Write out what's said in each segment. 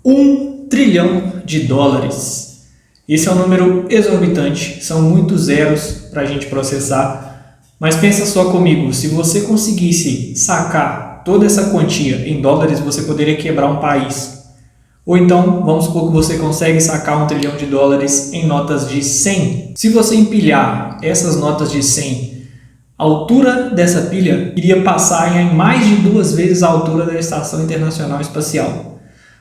US$ 1 trilhão. Esse é um número exorbitante, são muitos zeros para a gente processar, mas pensa só comigo, se você conseguisse sacar toda essa quantia em dólares, você poderia quebrar um país. Ou então, vamos supor que você consegue sacar US$ 1 trilhão em notas de 100. Se você empilhar essas notas de 100, a altura dessa pilha iria passar em mais de 2 vezes a altura da Estação Internacional Espacial.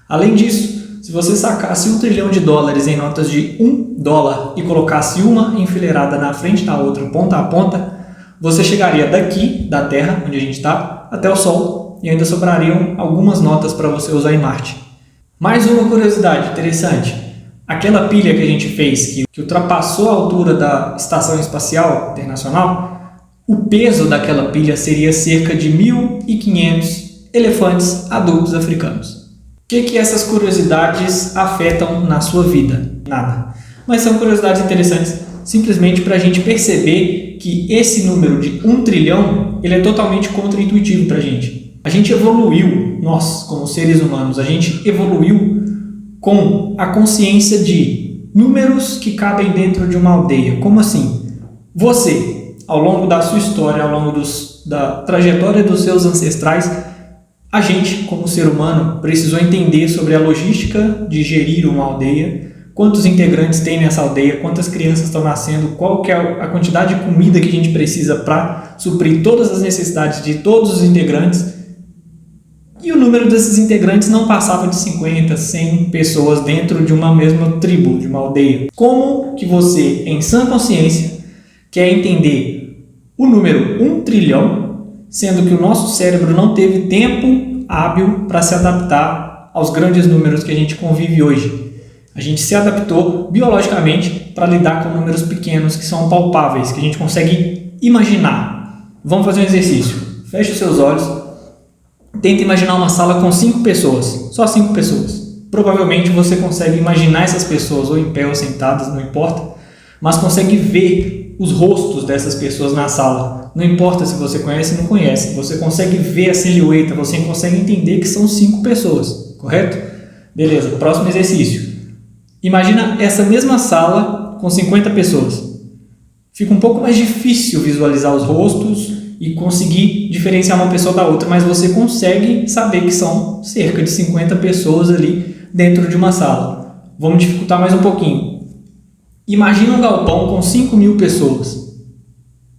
Além disso, se você sacasse US$ 1 trilhão em notas de $1 e colocasse uma enfileirada na frente da outra, ponta a ponta, você chegaria daqui, da Terra, onde a gente está, até o Sol, e ainda sobrariam algumas notas para você usar em Marte. Mais uma curiosidade interessante, aquela pilha que a gente fez, que ultrapassou a altura da Estação Espacial Internacional, o peso daquela pilha seria cerca de 1.500 elefantes adultos africanos. O que essas curiosidades afetam na sua vida? Nada. Mas são curiosidades interessantes simplesmente para a gente perceber que esse número de 1 trilhão ele é totalmente contra-intuitivo para a gente. A gente evoluiu, nós como seres humanos, a gente evoluiu com a consciência de números que cabem dentro de uma aldeia. Como assim? Você, ao longo da sua história, ao longo da trajetória dos seus ancestrais, a gente, como ser humano, precisou entender sobre a logística de gerir uma aldeia, quantos integrantes tem nessa aldeia, quantas crianças estão nascendo, qual que é a quantidade de comida que a gente precisa para suprir todas as necessidades de todos os integrantes. E o número desses integrantes não passava de 50, 100 pessoas dentro de uma mesma tribo, de uma aldeia. Como que você, em sã consciência, quer entender o número 1 trilhão, sendo que o nosso cérebro não teve tempo hábil para se adaptar aos grandes números que a gente convive hoje? A gente se adaptou biologicamente para lidar com números pequenos que são palpáveis, que a gente consegue imaginar. Vamos fazer um exercício. Feche os seus olhos. Tenta imaginar uma sala com 5 pessoas. Só 5 pessoas. Provavelmente você consegue imaginar essas pessoas ou em pé ou sentadas, não importa, mas consegue ver os rostos dessas pessoas na sala. Não importa se você conhece ou não conhece. Você consegue ver a silhueta, você consegue entender que são 5 pessoas. Correto? Beleza. Próximo exercício. Imagina essa mesma sala com 50 pessoas. Fica um pouco mais difícil visualizar os rostos e conseguir diferenciar uma pessoa da outra, mas você consegue saber que são cerca de 50 pessoas ali dentro de uma sala. Vamos dificultar mais um pouquinho. Imagina um galpão com 5.000 pessoas.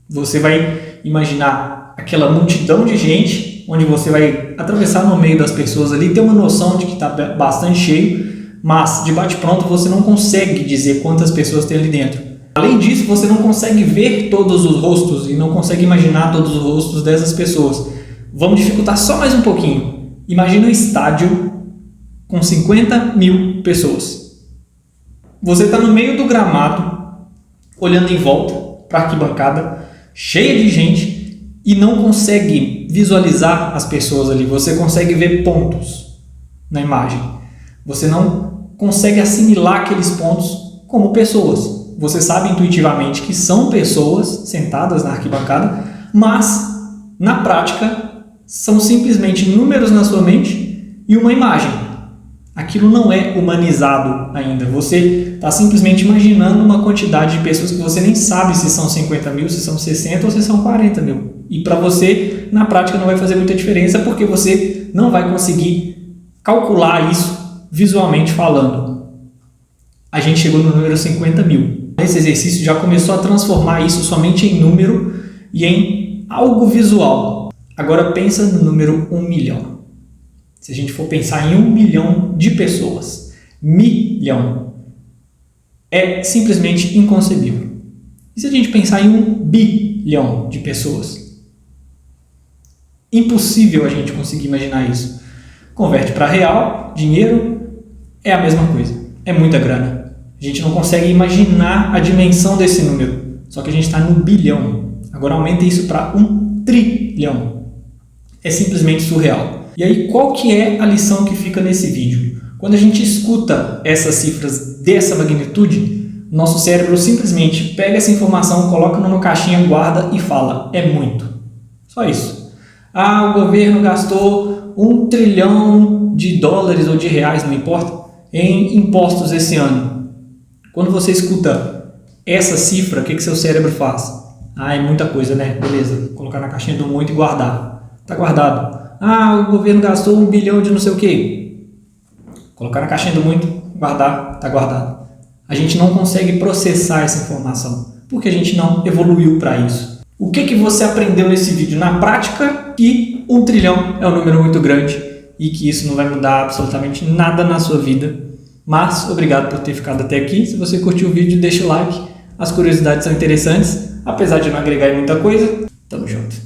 Você vai imaginar aquela multidão de gente, onde você vai atravessar no meio das pessoas ali, ter uma noção de que está bastante cheio, mas de bate-pronto você não consegue dizer quantas pessoas tem ali dentro. Além disso, você não consegue ver todos os rostos e não consegue imaginar todos os rostos dessas pessoas. Vamos dificultar só mais um pouquinho. Imagina um estádio com 50.000 pessoas. Você está no meio do gramado, olhando em volta para a arquibancada, cheia de gente, e não consegue visualizar as pessoas ali. Você consegue ver pontos na imagem. Você não consegue assimilar aqueles pontos como pessoas. Você sabe intuitivamente que são pessoas sentadas na arquibancada, mas na prática são simplesmente números na sua mente e uma imagem. Aquilo não é humanizado ainda. Você está simplesmente imaginando uma quantidade de pessoas que você nem sabe se são 50.000, se são 60 ou se são 40.000. E para você, na prática, não vai fazer muita diferença porque você não vai conseguir calcular isso visualmente falando. A gente chegou no número 50.000. Esse exercício já começou a transformar isso somente em número e em algo visual. Agora pensa no número 1 milhão. Se a gente for pensar em 1 milhão de pessoas, milhão, é simplesmente inconcebível. E se a gente pensar em 1 bilhão de pessoas? Impossível a gente conseguir imaginar isso. Converte para real, dinheiro, é a mesma coisa. É muita grana. A gente não consegue imaginar a dimensão desse número. Só que a gente está no bilhão. Agora aumenta isso para 1 trilhão. É simplesmente surreal. E aí, qual que é a lição que fica nesse vídeo? Quando a gente escuta essas cifras dessa magnitude, nosso cérebro simplesmente pega essa informação, coloca numa caixinha, guarda e fala, é muito. Só isso. Ah, o governo gastou US trilhão ou de reais, não importa, em impostos esse ano. Quando você escuta essa cifra, o que seu cérebro faz? Ah, é muita coisa, né? Beleza, colocar na caixinha do muito e guardar. Tá guardado. Ah, o governo gastou 1 bilhão de não sei o quê. Colocar na caixinha do muito, guardar, tá guardado. A gente não consegue processar essa informação, porque a gente não evoluiu para isso. O que você aprendeu nesse vídeo? Na prática, que 1 trilhão é um número muito grande e que isso não vai mudar absolutamente nada na sua vida. Mas, obrigado por ter ficado até aqui. Se você curtiu o vídeo, deixa o like. As curiosidades são interessantes, apesar de não agregar em muita coisa. Tamo junto.